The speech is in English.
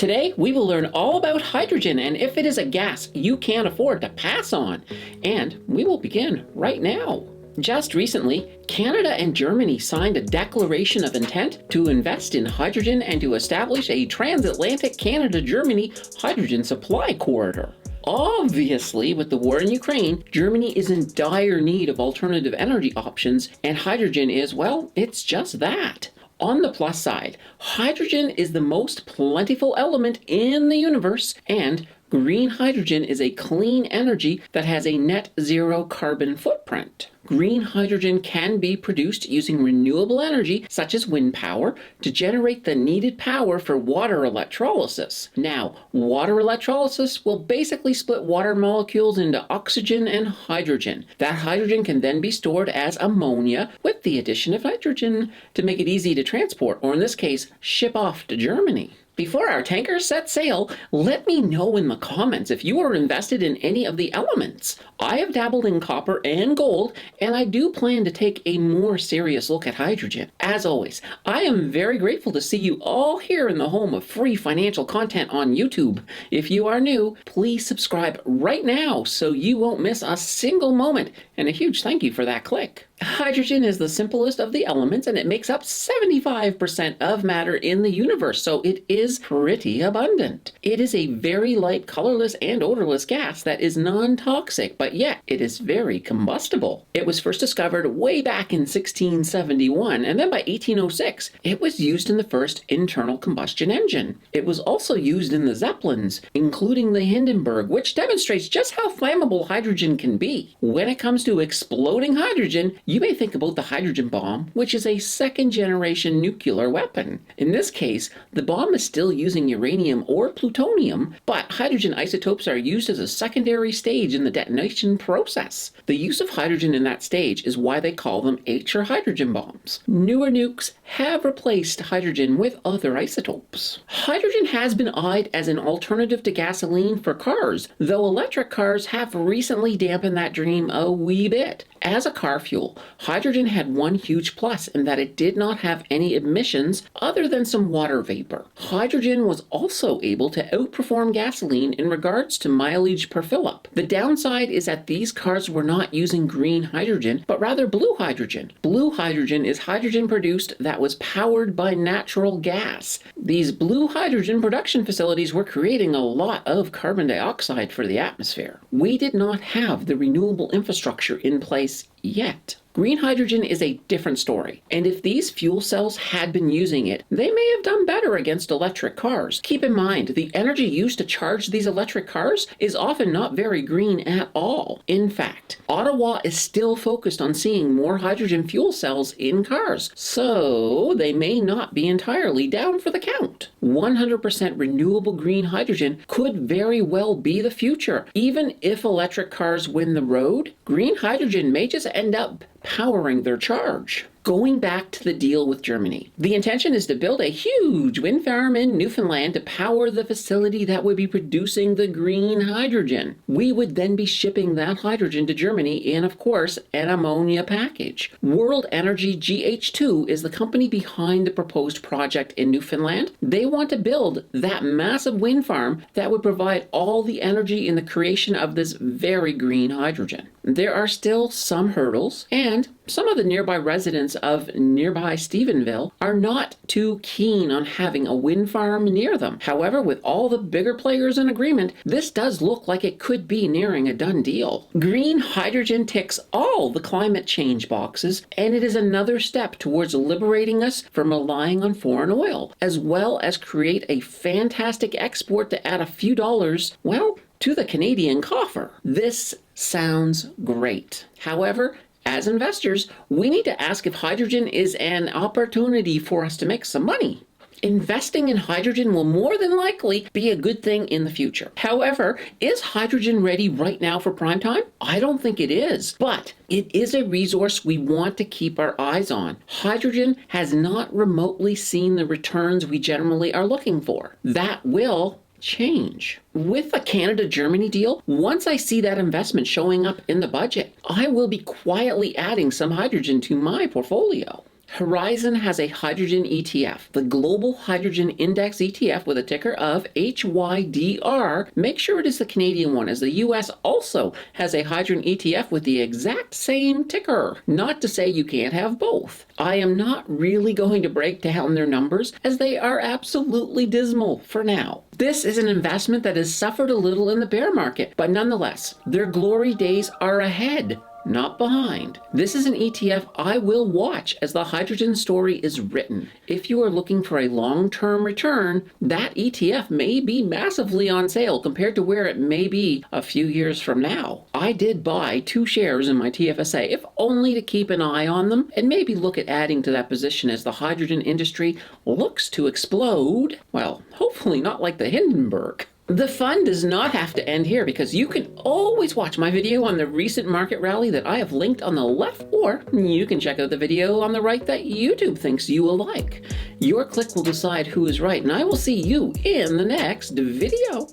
Today, we will learn all about hydrogen and if it is a gas you can't afford to pass on. And we will begin right now. Just recently, Canada and Germany signed a declaration of intent to invest in hydrogen and to establish a transatlantic Canada-Germany hydrogen supply corridor. Obviously, with the war in Ukraine, Germany is in dire need of alternative energy options, and hydrogen is, well, it's just that. On the plus side, hydrogen is the most plentiful element in the universe, and green hydrogen is a clean energy that has a net zero carbon footprint. Green hydrogen can be produced using renewable energy, such as wind power, to generate the needed power for water electrolysis. Now, water electrolysis will basically split water molecules into oxygen and hydrogen. That hydrogen can then be stored as ammonia with the addition of nitrogen to make it easy to transport, or in this case, ship off to Germany. Before our tankers set sail, let me know in the comments if you are invested in any of the elements. I have dabbled in copper and gold, and I do plan to take a more serious look at hydrogen. As always, I am very grateful to see you all here in the home of free financial content on YouTube. If you are new, please subscribe right now so you won't miss a single moment, and a huge thank you for that click. Hydrogen is the simplest of the elements, and it makes up 75% of matter in the universe, so it is pretty abundant. It is a very light, colorless, and odorless gas that is non-toxic, but yet it is very combustible. It was first discovered way back in 1671, and then by 1806, it was used in the first internal combustion engine. It was also used in the Zeppelins, including the Hindenburg, which demonstrates just how flammable hydrogen can be. When it comes to exploding hydrogen, you may think about the hydrogen bomb, which is a second-generation nuclear weapon. In this case, the bomb is still using uranium or plutonium, but hydrogen isotopes are used as a secondary stage in the detonation process. The use of hydrogen in that stage is why they call them H or hydrogen bombs. Newer nukes have replaced hydrogen with other isotopes. Hydrogen has been eyed as an alternative to gasoline for cars, though electric cars have recently dampened that dream a wee bit. As a car fuel, hydrogen had one huge plus in that it did not have any emissions other than some water vapor. Hydrogen was also able to outperform gasoline in regards to mileage per fill-up. The downside is that these cars were not using green hydrogen, but rather blue hydrogen. Blue hydrogen is hydrogen produced that was powered by natural gas. These blue hydrogen production facilities were creating a lot of carbon dioxide for the atmosphere. We did not have the renewable infrastructure in place yet. Green hydrogen is a different story, and if these fuel cells had been using it, they may have done better against electric cars. Keep in mind, the energy used to charge these electric cars is often not very green at all. In fact, Ottawa is still focused on seeing more hydrogen fuel cells in cars, so they may not be entirely down for the count. 100% renewable green hydrogen could very well be the future. Even if electric cars win the road, green hydrogen may just end up powering their charge. Going back to the deal with Germany, the intention is to build a huge wind farm in Newfoundland to power the facility that would be producing the green hydrogen. We would then be shipping that hydrogen to Germany in, of course, an ammonia package. World Energy GH2 is the company behind the proposed project in Newfoundland. They want to build that massive wind farm that would provide all the energy in the creation of this very green hydrogen. There are still some hurdles, and some of the nearby residents of nearby Stephenville are not too keen on having a wind farm near them. However, with all the bigger players in agreement, this does look like it could be nearing a done deal. Green hydrogen ticks all the climate change boxes, and it is another step towards liberating us from relying on foreign oil, as well as create a fantastic export to add a few dollars, well, to the Canadian coffer. This sounds great. However, as investors, we need to ask if hydrogen is an opportunity for us to make some money. Investing in hydrogen will more than likely be a good thing in the future. However, is hydrogen ready right now for prime time? I don't think it is, but it is a resource we want to keep our eyes on. Hydrogen has not remotely seen the returns we generally are looking for. That will change. With the Canada-Germany deal, once I see that investment showing up in the budget, I will be quietly adding some hydrogen to my portfolio. Horizon has a hydrogen ETF, the Global Hydrogen Index ETF with a ticker of HYDR. Make sure it is the Canadian one, as the US also has a hydrogen ETF with the exact same ticker. Not to say you can't have both. I am not really going to break down their numbers, as they are absolutely dismal for now. This is an investment that has suffered a little in the bear market, but nonetheless, their glory days are ahead, not behind. This is an ETF I will watch as the hydrogen story is written. If you are looking for a long-term return, that ETF may be massively on sale compared to where it may be a few years from now. I did buy 2 shares in my TFSA, if only to keep an eye on them and maybe look at adding to that position as the hydrogen industry looks to explode. Well, hopefully not like the Hindenburg. The fun does not have to end here, because you can always watch my video on the recent market rally that I have linked on the left, or you can check out the video on the right that YouTube thinks you will like. Your click will decide who is right, and I will see you in the next video.